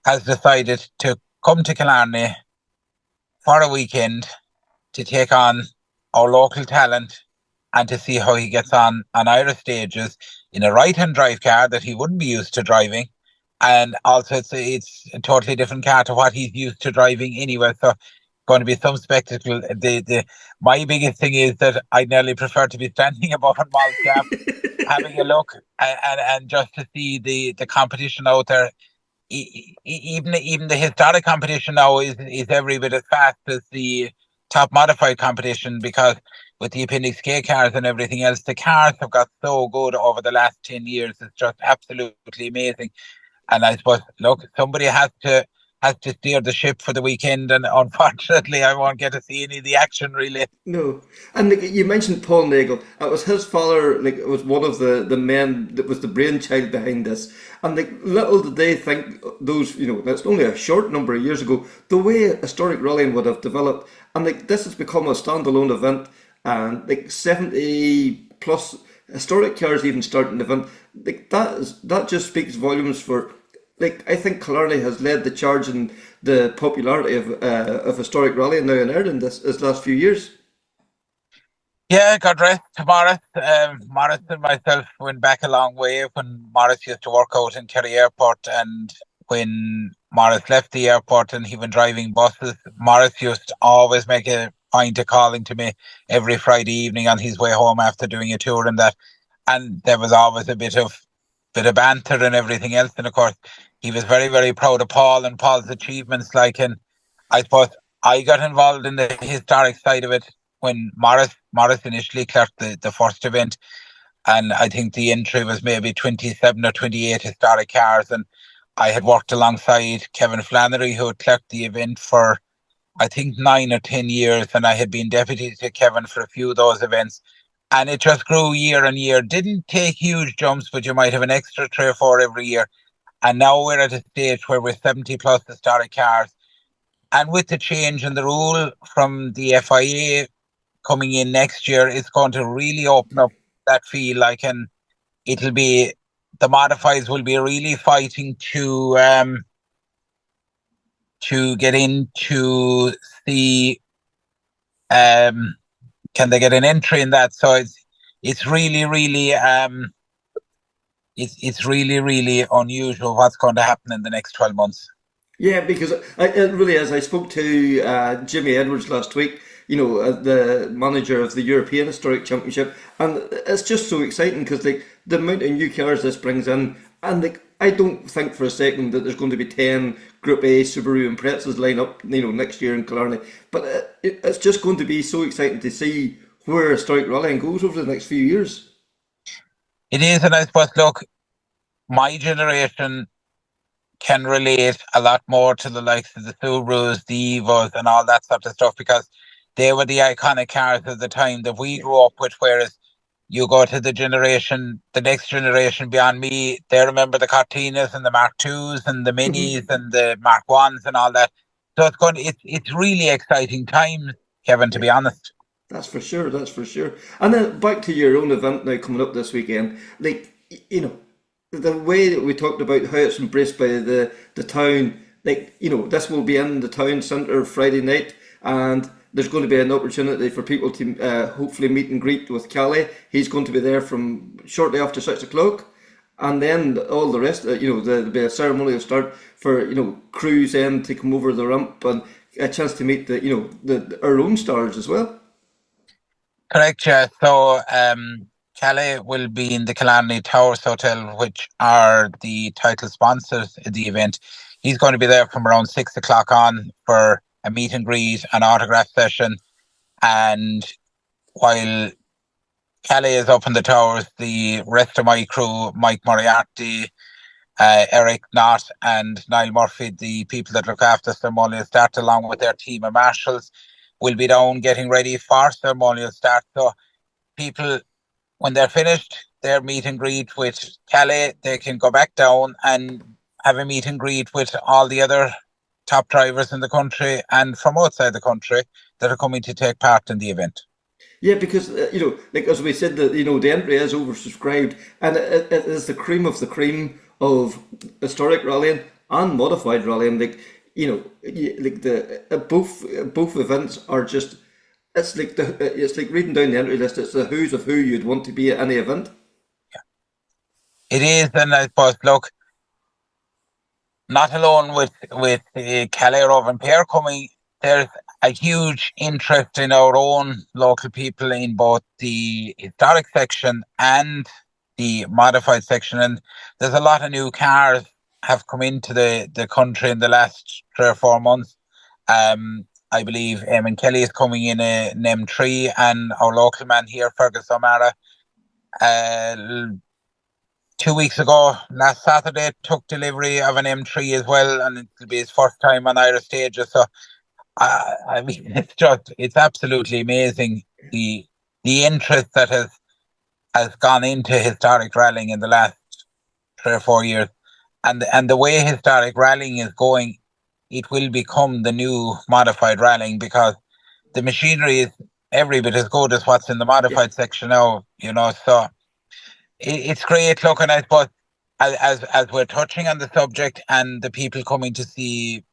has decided to come to Killarney for a weekend to take on our local talent and to see how he gets on Irish stages in a right-hand drive car that he wouldn't be used to driving. And also it's a totally different car to what he's used to driving anyway. So going to be some spectacle. My biggest thing is that I nearly prefer to be standing above a mall cap, having a look and just to see the competition out there. Even the historic competition now is every bit as fast as the top modified competition, because with the Appendix K cars and everything else, the cars have got so good over the last 10 years. It's just absolutely amazing. And I suppose, look, somebody has to steer the ship for the weekend, and unfortunately I won't get to see any of the action really. No. And you mentioned Paul Nagel. It was his father, it was one of the men that was the brainchild behind this. And little did they think those, that's only a short number of years ago, the way historic rallying would have developed. And this has become a standalone event, and 70 plus historic cars even starting the event. That just speaks volumes for like I think Killarney has led the charge in the popularity of historic rallying now in Ireland this last few years. Yeah, God rest Morris. Morris and myself went back a long way when Morris used to work out in Kerry Airport, and when Morris left the airport and he went driving buses, Morris used to always make a point of calling to me every Friday evening on his way home after doing a tour and that. And there was always a bit of banter and everything else. And of course, he was very, very proud of Paul and Paul's achievements. Like, and I suppose I got involved in the historic side of it when Morris initially clerked the first event, and I think the entry was maybe 27 or 28 historic cars, and I had worked alongside Kevin Flannery, who had clerked the event for I think 9 or 10 years, and I had been deputy to Kevin for a few of those events. And it just grew year on year. Didn't take huge jumps, but you might have an extra 3 or 4 every year. And now we're at a stage where we're 70 plus historic cars. And with the change in the rule from the FIA coming in next year, it's going to really open up that field. Like, and it'll be the modifieds will be really fighting to get into the can they get an entry in that? So it's really it's really really unusual what's going to happen in the next 12 months. Yeah, because it really is. I spoke to Jimmy Edwards last week, the manager of the European Historic Championship, and it's just so exciting because like the amount of new cars this brings in, and like I don't think for a second that there's going to be 10 Group A Subaru Imprezas line up, next year in Killarney. But it's just going to be so exciting to see where historic rallying goes over the next few years. It is, and I suppose look, my generation can relate a lot more to the likes of the Subarus, the Evos, and all that sort of stuff because they were the iconic cars at the time that we grew up with. Whereas you go to the next generation beyond me, they remember the Cortinas and the Mark IIs and the Minis and the Mark Ones and all that. So it's really exciting times, Kevin, to be honest. That's for sure. That's for sure. And then back to your own event now coming up this weekend. Like the way that we talked about how it's embraced by the town. Like this will be in the town centre Friday night, and there's going to be an opportunity for people to hopefully meet and greet with Callie. He's going to be there from shortly after 6 o'clock, and then all the rest. There'll be a ceremonial start for crews then to come over the ramp and a chance to meet our own stars as well. Correct, yeah. So Calais will be in the Killarney Towers Hotel, which are the title sponsors of the event. He's going to be there from around 6 o'clock on for a meet and greet, an autograph session. And while Calais is up in the towers, the rest of my crew, Mike Moriarty, Eric Knott and Niall Murphy, the people that look after ceremonial start along with their team of marshals, will be down getting ready for ceremonial start. So people, when they're finished their meet and greet with Calais, they can go back down and have a meet and greet with all the other top drivers in the country and from outside the country that are coming to take part in the event. Yeah, because like as we said, that the entry is oversubscribed, and it is the cream of the cream of historic rallying and modified rallying. Like like the both events are just. It's like reading down the entry list. It's the who's of who you'd want to be at any event. It is, and I suppose look, not alone with Calais Roving Pair coming, there's a huge interest in our own local people in both the historic section and the modified section, and there's a lot of new cars have come into the country in the last 3 or 4 months. I believe Eamon Kelly is coming in an M3, and our local man here, Fergus O'Mara, 2 weeks ago, last Saturday, took delivery of an M3 as well, and it'll be his first time on Irish stages. So, I mean, it's absolutely amazing the interest that has gone into historic rallying in the last 3 or 4 years, and the way historic rallying is going, it will become the new modified rallying because the machinery is every bit as good as what's in the modified section now. So it's great. Look, and I suppose as we're touching on the subject and the people coming to see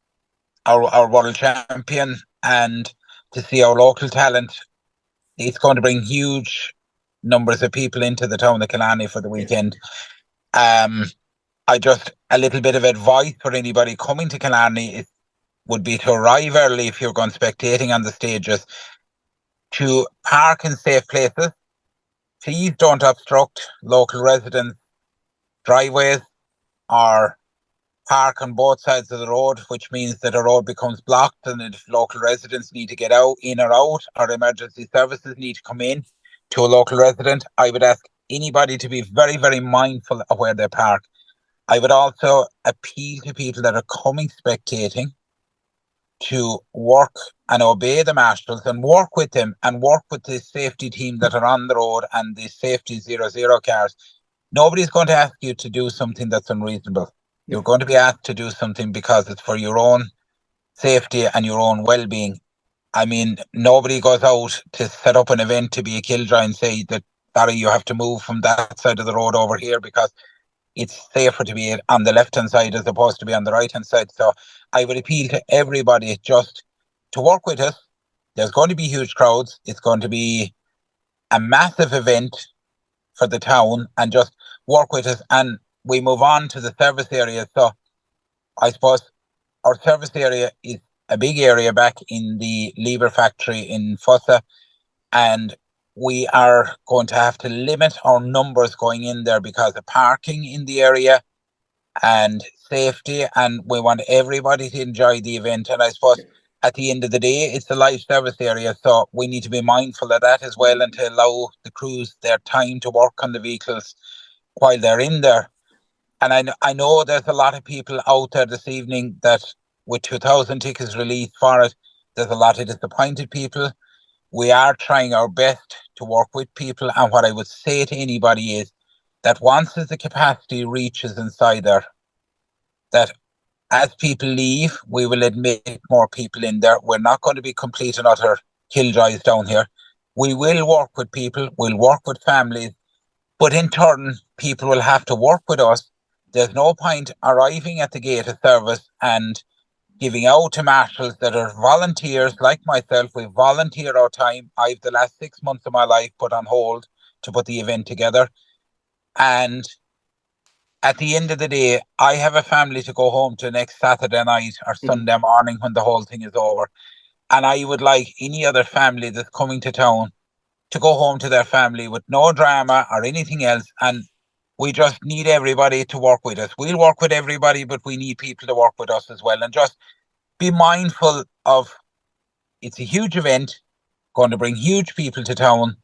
our world champion and to see our local talent, it's going to bring huge numbers of people into the town of Killarney for the weekend. I just, a little bit of advice for anybody coming to Killarney would be to arrive early if you're going spectating on the stages, to park in safe places. Please don't obstruct local residents' driveways or park on both sides of the road, which means that the road becomes blocked, and if local residents need to get in or out, or emergency services need to come in to a local resident, I would ask anybody to be very, very mindful of where they park. I would also appeal to people that are coming spectating to work and obey the marshals and work with them and work with the safety team that are on the road and the safety 00 cars. Nobody's going to ask you to do something that's unreasonable. You're going to be asked to do something because it's for your own safety and your own well-being. I mean, nobody goes out to set up an event to be a killjoy and say that, sorry, you have to move from that side of the road over here because it's safer to be on the left-hand side as opposed to be on the right-hand side. So I would appeal to everybody just to work with us. There's going to be huge crowds. It's going to be a massive event for the town, and just work with us. And we move on to the service area. So I suppose our service area is a big area back in the Lever factory in Fossa, and we are going to have to limit our numbers going in there because of parking in the area and safety, and we want everybody to enjoy the event. And I suppose at the end of the day, it's a live service area, so we need to be mindful of that as well, and to allow the crews their time to work on the vehicles while they're in there. And I know there's a lot of people out there this evening that with 2,000 tickets released for it, there's a lot of disappointed people. We are trying our best to work with people, and what I would say to anybody is that once the capacity reaches inside there, that as people leave, we will admit more people in there. We're not going to be complete and utter killjoys down here. We will work with people, we'll work with families, but in turn, people will have to work with us. There's no point arriving at the gate of service and giving out to marshals that are volunteers like myself. We volunteer our time. I've the last 6 months of my life put on hold to put the event together. And at the end of the day, I have a family to go home to next Saturday night or Sunday morning when the whole thing is over. And I would like any other family that's coming to town to go home to their family with no drama or anything else. And we just need everybody to work with us. We'll work with everybody, but we need people to work with us as well. And just be mindful of, it's a huge event, going to bring huge people to town.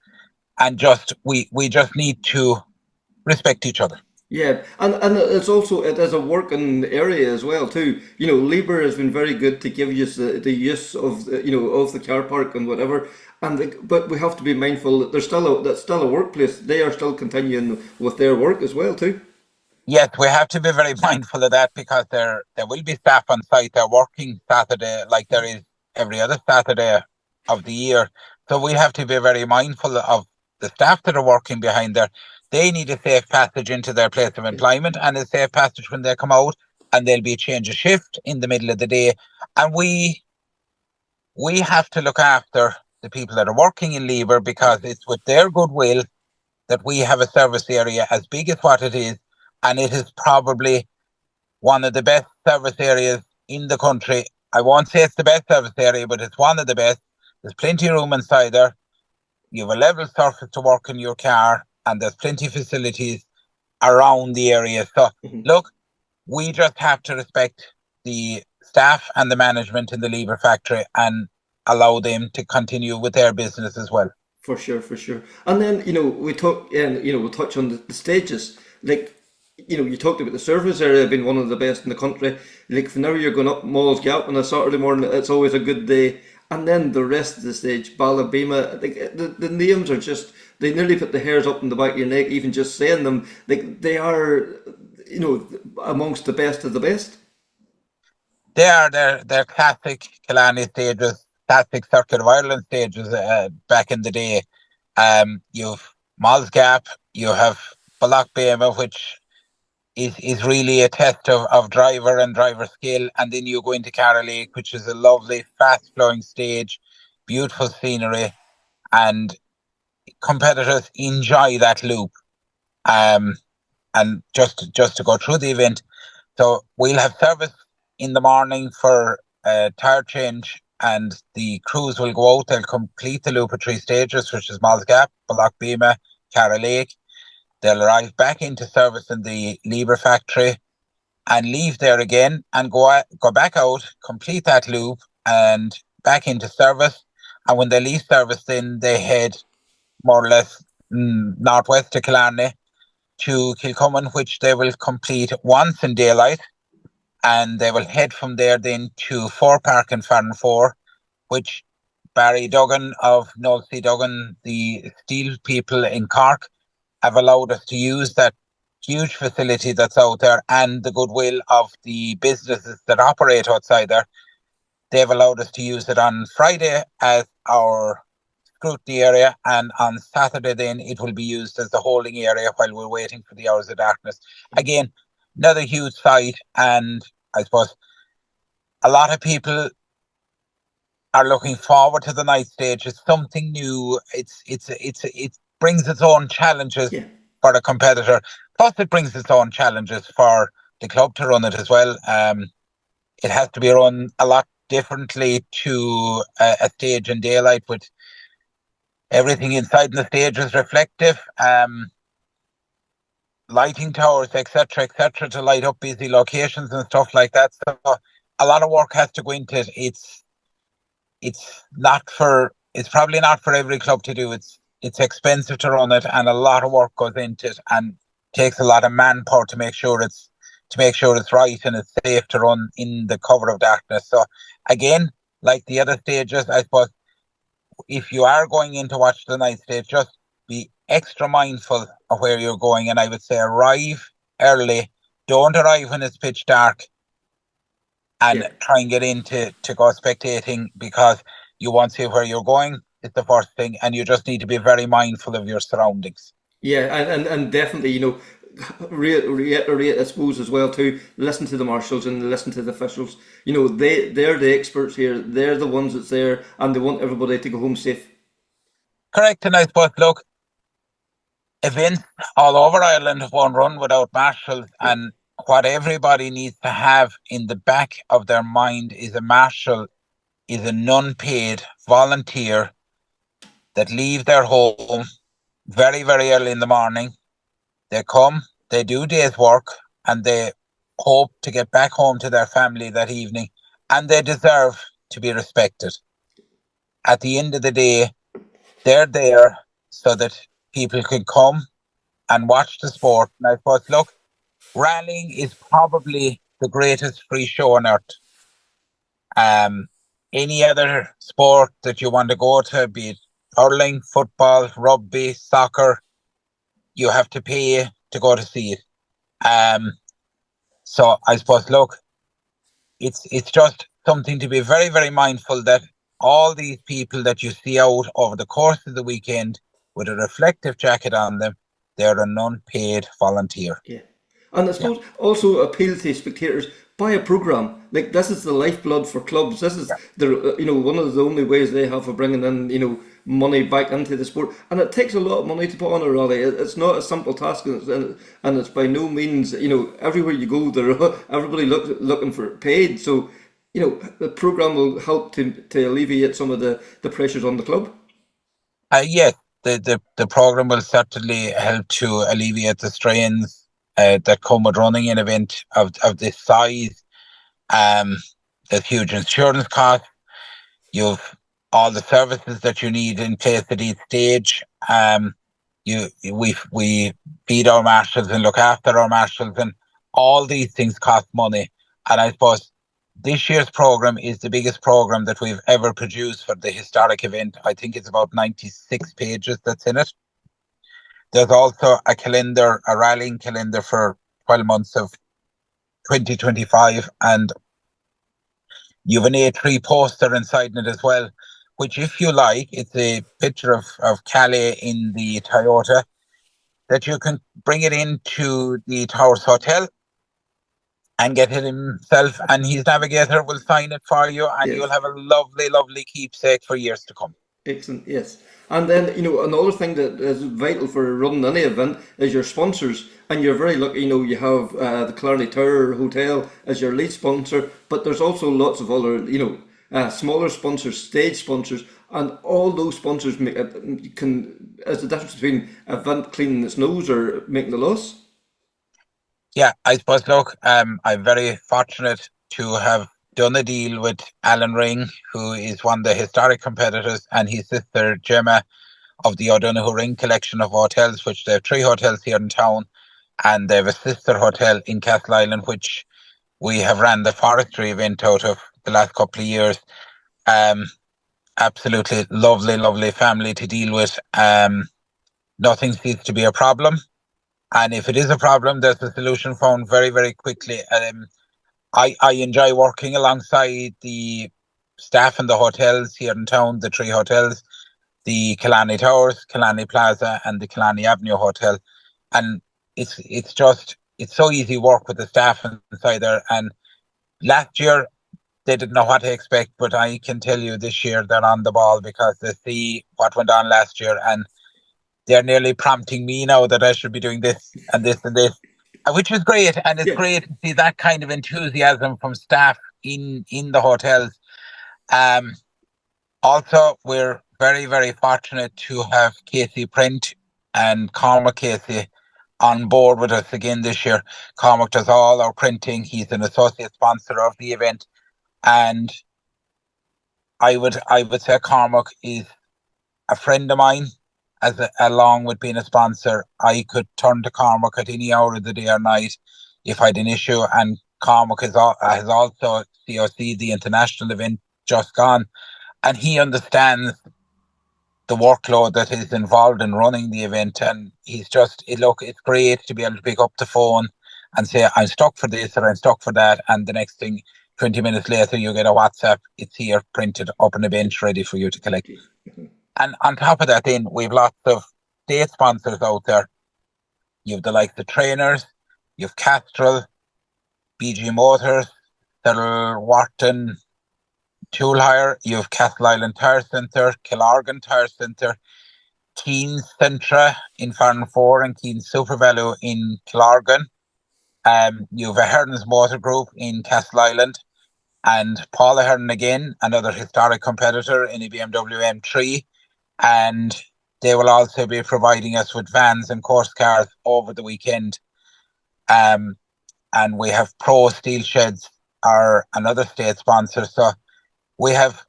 And just we just need to respect each other. Yeah, and it's also, it is a working area as well too. You know, Labour has been very good to give you the use of the, of the car park and whatever. But we have to be mindful that that's still a workplace. They are still continuing with their work as well too. Yes, we have to be very mindful of that because there will be staff on site. They're working Saturday like there is every other Saturday of the year. So we have to be very mindful of the staff that are working behind there. They need a safe passage into their place of employment and a safe passage when they come out, and there'll be a change of shift in the middle of the day. And we have to look after the people that are working in Lever because it's with their goodwill that we have a service area as big as what it is. And it is probably one of the best service areas in the country. I won't say it's the best service area, but it's one of the best. There's plenty of room inside there. You have a level surface to work in your car, and there's plenty of facilities around the area. So, look, we just have to respect the staff and the management in the Lever factory and allow them to continue with their business as well. For sure, for sure. And then, we talk, and, we'll touch on the stages. Like, you talked about the service area being one of the best in the country. Like, whenever you're going up Malls Gap on a Saturday morning, it's always a good day. And then the rest of the stage, Ballabima, like, the names are just, they nearly put the hairs up in the back of your neck, even just saying them. Like, they are, amongst the best of the best. They're classic Killarney stages, classic Circuit of Ireland stages back in the day. You've Malls Gap, you have Ballabima, which is really a test of driver and driver skill. And then you go into Carroll Lake, which is a lovely, fast-flowing stage, beautiful scenery, and competitors enjoy that loop. And just to go through the event, so we'll have service in the morning for tire change, and the crews will go out. They'll complete the loop of 3 stages, which is Malls Gap, Beema, Carroll Lake. They'll arrive back into service in the Lieber factory and leave there again and go back out, complete that loop and back into service. And when they leave service, then they head more or less northwest to Killarney to Kilcummin, which they will complete once in daylight. And they will head from there then to Fore Park in Farranfore, which Barry Duggan of Noel C. Duggan, the steel people in Cork, have allowed us to use that huge facility that's out there, and the goodwill of the businesses that operate outside there. They've allowed us to use it on Friday as our scrutiny area, and on Saturday then it will be used as the holding area while we're waiting for the hours of darkness. Again, another huge site, and I suppose a lot of people are looking forward to the night stage. It's something new. It brings its own challenges for the competitor. Plus, it brings its own challenges for the club to run it as well. It has to be run a lot differently to a stage in daylight, with everything inside the stage is reflective. Lighting towers, etc., to light up busy locations and stuff like that. So a lot of work has to go into it. It's probably not for every club to do. It's expensive to run it, and a lot of work goes into it, and takes a lot of manpower to make sure it's right and it's safe to run in the cover of darkness. So again, like the other stages, I suppose if you are going in to watch the night stage, just be extra mindful of where you're going, and I would say arrive early. Don't arrive when it's pitch dark, and try and get in to go spectating, because you won't see where you're going. It's the first thing, and you just need to be very mindful of your surroundings. Yeah, and definitely, reiterate, I suppose, as well too. Listen to the marshals and listen to the officials. They're the experts here. They're the ones that's there, and they want everybody to go home safe. Correct, and I suppose, look, events all over Ireland won't run without marshals, and what everybody needs to have in the back of their mind is a marshal is an unpaid volunteer that leave their home very, very early in the morning. They come, they do day's work, and they hope to get back home to their family that evening, and they deserve to be respected. At the end of the day, they're there so that people can come and watch the sport. And I thought, look, rallying is probably the greatest free show on earth. Any other sport that you want to go to, be it hurling, football, rugby, soccer, you have to pay to go to see it. So I suppose, look, it's just something to be very, very mindful that all these people that you see out over the course of the weekend with a reflective jacket on them, they're an unpaid volunteer. Yeah. And I suppose also appeal to spectators, buy a programme. Like, this is the lifeblood for clubs. This is one of the only ways they have of bringing in money back into the sport, and it takes a lot of money to put on a rally. It's not a simple task, and it's by no means everywhere you go everybody looking for it paid. So the programme will help to alleviate some of the pressures on the club. Yes, the programme will certainly help to alleviate the strains that come with running an event of this size. There's huge insurance costs. You've all the services that you need in place at each stage. We feed our marshals and look after our marshals, and all these things cost money. And I suppose this year's programme is the biggest programme that we've ever produced for the historic event. I think it's about 96 pages that's in it. There's also a calendar, a rallying calendar for 12 months of 2025, and you've an A3 poster inside it as well, which, if you like, it's a picture of Calais in the Toyota. that you can bring it into the Towers Hotel and get it himself, and his navigator will sign it for you, and Yes. you'll have a lovely, lovely keepsake for years to come. Excellent, yes. And then, another thing that is vital for running any event is your sponsors. And you're very lucky, you have the Killarney Tower Hotel as your lead sponsor, but there's also lots of other, smaller sponsors, stage sponsors, and all those sponsors is the difference between event cleaning its nose or making a loss. Yeah, I suppose, look, I'm very fortunate to have done a deal with Alan Ring, who is one of the historic competitors, and his sister Gemma of the O'Donoghue Ring collection of hotels, which they have 3 hotels here in town, and they have a sister hotel in Castle Island, which we have ran the forestry event out of the last couple of years. Absolutely lovely, lovely family to deal with. Nothing seems to be a problem. And if it is a problem, there's a solution found very, very quickly. I enjoy working alongside the staff in the hotels here in town, the 3 hotels, the Killarney Towers, Killarney Plaza, and the Killarney Avenue Hotel. And it's so easy work with the staff inside there. And last year, they didn't know what to expect, but I can tell you this year they're on the ball because they see what went on last year, and they're nearly prompting me now that I should be doing this and this and this, which is great. And it's great to see that kind of enthusiasm from staff in the hotels. Also, we're very, very fortunate to have Casey Print and Cormac Casey on board with us again this year. Cormac does all our printing. He's an associate sponsor of the event. And I would say Cormac is a friend of mine, along with being a sponsor. I could turn to Cormac at any hour of the day or night if I had an issue. And Cormac has also COC, the international event, just gone. And he understands the workload that is involved in running the event. And he's it's great to be able to pick up the phone and say, I'm stuck for this or I'm stuck for that. And the next thing, 20 minutes later, you get a WhatsApp. It's here, printed up on the bench, ready for you to collect. And on top of that, then, we've lots of state sponsors out there. You have the likes of Trainers, you have Castrol, BG Motors, Cyril Wharton, Tool Hire, you have Castle Island Tire Centre, Killargan Tire Centre, Keen's Centra in Farnfore and Keen's Super Value in Killargan. You have a Hearn's Motor Group in Castle Island, and Paula Hearn again, another historic competitor in a BMW M3, and they will also be providing us with vans and course cars over the weekend. And we have Pro Steel Sheds, are another state sponsor. So we have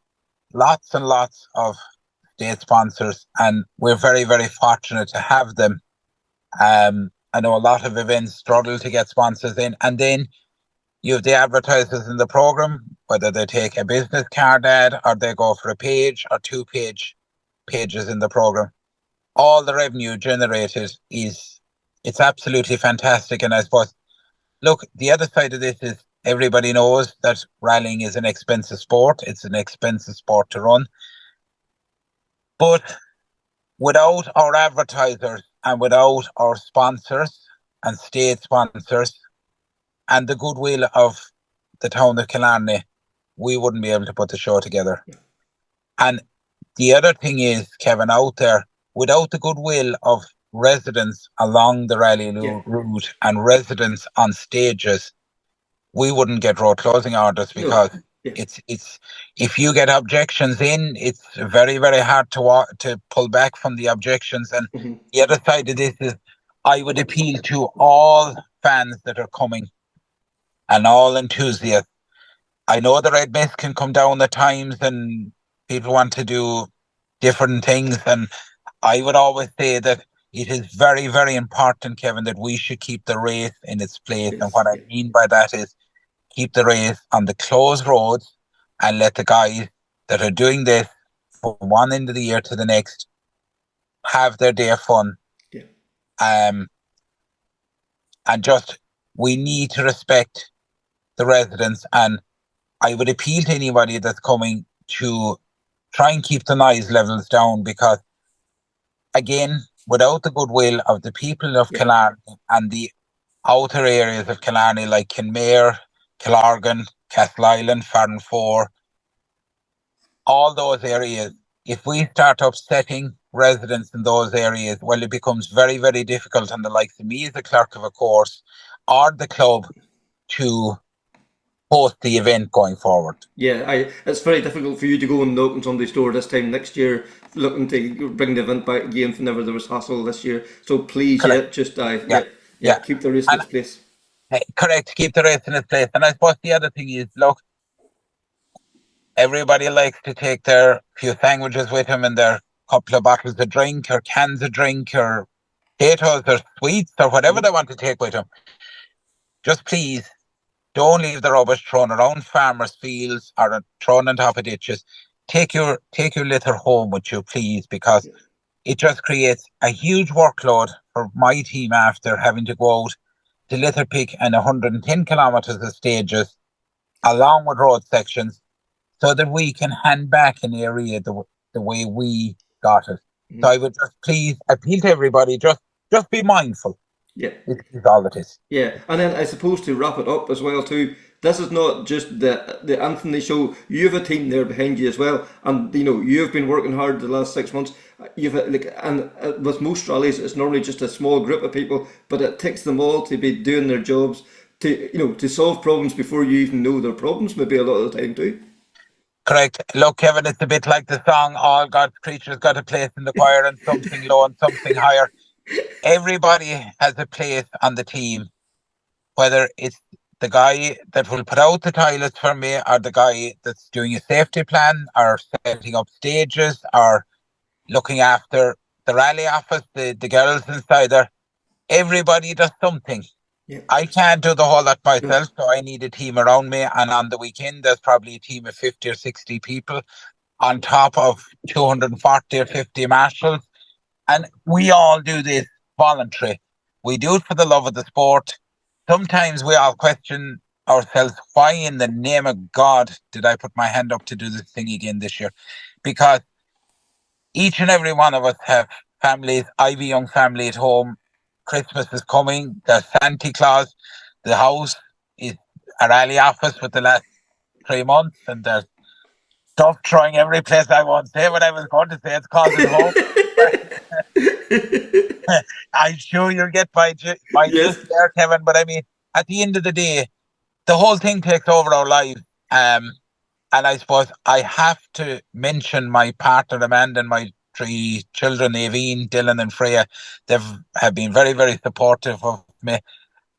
lots and lots of state sponsors, and we're very, very fortunate to have them. I know a lot of events struggle to get sponsors in, and then you have the advertisers in the program, whether they take a business card ad or they go for a page or 2 pages in the program. All the revenue generated it's absolutely fantastic. And I suppose, look, the other side of this is everybody knows that rallying is an expensive sport. It's an expensive sport to run. But without our advertisers and without our sponsors and state sponsors and the goodwill of the town of Killarney, we wouldn't be able to put the show together. And the other thing is, Kevin, out there, without the goodwill of residents along the rally route and residents on stages, we wouldn't get road closing orders because it's if you get objections in, it's very, very hard to pull back from the objections. And the other side of this is, I would appeal to all fans that are coming and all enthusiasts. I know the red mist can come down at times and people want to do different things, and I would always say that it is very, very important, Kevin, that we should keep the race in its place. And what I mean by that is keep the race on the closed roads and let the guys that are doing this from one end of the year to the next have their day of fun. And just, we need to respect the residents. And I would appeal to anybody that's coming to try and keep the noise levels down, because again, without the goodwill of the people of Killarney and the outer areas of Killarney like Kinmare, Killargan, Castleisland, Farnfore, all those areas, if we start upsetting residents in those areas, well, it becomes very, very difficult on the likes of me as a clerk of a course or the club to host the event going forward. Yeah, it's very difficult for you to go and knock on somebody's door this time next year, looking to bring the event back again whenever there was hassle this year. So please, Correct. just Yeah. keep the race in its place. Correct, keep the race in its place. And I suppose the other thing is, look, everybody likes to take their few sandwiches with them and their couple of bottles of drink or cans of drink or potatoes or sweets or whatever they want to take with them. Just please don't leave the rubbish thrown around farmers' fields or thrown on top of ditches. Take your litter home with you, please, because it just creates a huge workload for my team after having to go out to litter pick and 110 kilometres of stages along with road sections so that we can hand back an area the way we got it. So I would just please appeal to everybody, just be mindful. Yeah. It's all it is. Yeah, and then I suppose to wrap it up as well too, this is not just the Anthony show. You have a team there behind you as well, and you have been working hard the last 6 months. You've with most rallies, it's normally just a small group of people, but it takes them all to be doing their jobs to solve problems before you even know their problems. Maybe a lot of the time too. Correct. Look, Kevin, it's a bit like the song, all God's creatures got a place in the choir and something low and something higher. Everybody has a place on the team, whether it's the guy that will put out the toilets for me or the guy that's doing a safety plan or setting up stages or looking after the rally office, the girls inside there. Everybody does something. Yeah. I can't do the whole lot myself, so I need a team around me. And on the weekend, there's probably a team of 50 or 60 people on top of 240 or 50 marshals. And we all do this voluntary. We do it for the love of the sport. Sometimes we all question ourselves, why in the name of God did I put my hand up to do this thing again this year? Because each and every one of us have families. I have a young family at home. Christmas is coming. There's Santa Claus. The house is a rally office for the last 3 months, and there's stuff throwing every place. I won't say what I was going to say. It's called it home. I'm sure you'll get my gist there, Kevin. But I mean, at the end of the day, the whole thing takes over our lives. And I suppose I have to mention my partner Amanda and my 3 children, Aveen, Dylan and Freya. They have been very, very supportive of me.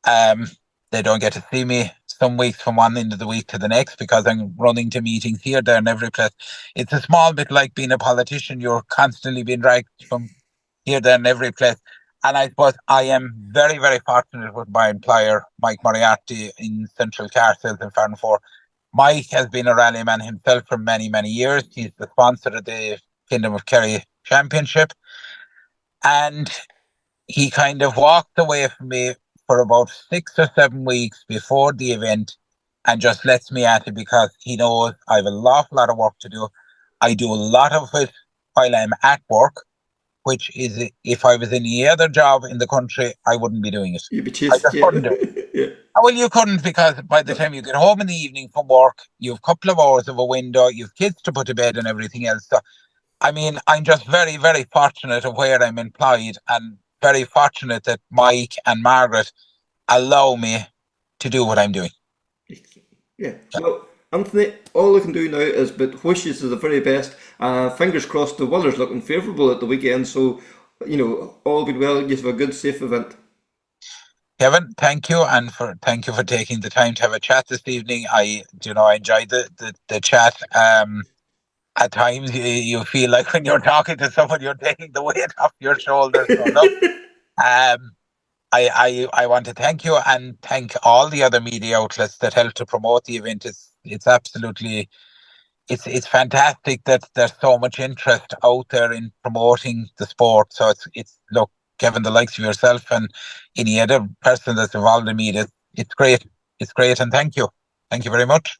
They don't get to see me some weeks from one end of the week to the next because I'm running to meetings here, there and every place. It's a small bit like being a politician. You're constantly being dragged from here, there and every place. And I suppose I am very, very fortunate with my employer, Mike Moriarty in Central Car Sales in Farnfore. Mike has been a rallyman himself for many, many years. He's the sponsor of the Kingdom of Kerry Championship. And he kind of walked away from me for about 6 or 7 weeks before the event and just lets me at it because he knows I have a awful lot of work to do. I do a lot of it while I'm at work, which is if I was in any other job in the country, I wouldn't be doing it. You'd be chasing. I just couldn't do it. Yeah. Well, you couldn't because by the time you get home in the evening from work, you have a couple of hours of a window, you have kids to put to bed and everything else. So, I mean, I'm just very, very fortunate of where I'm employed and very fortunate that Mike and Margaret allow me to do what I'm doing. Yeah. Well, Anthony, all I can do now is but wish you the very best. Fingers crossed the weather's looking favourable at the weekend, so all being well, you have a good, safe event. Kevin, thank you, and thank you for taking the time to have a chat this evening. I enjoyed the chat. At times you feel like when you're talking to someone, you're taking the weight off your shoulders. So look, I want to thank you and thank all the other media outlets that helped to promote the event. It's absolutely, it's fantastic that there's so much interest out there in promoting the sport. So it's look, Kevin, the likes of yourself and any other person that's involved in media, it's great. It's great, and thank you very much.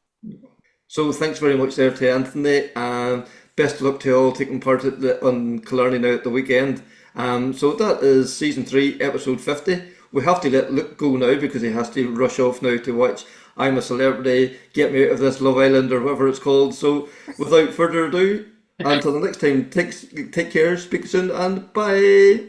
So thanks very much there to Anthony, and best of luck to all taking part on Killarney now at the weekend. So that is season 3, episode 50. We have to let Luke go now because he has to rush off now to watch I'm a Celebrity, Get Me Out of This, Love Island, or whatever it's called. So without further ado, until the next time, take care, speak soon, and bye.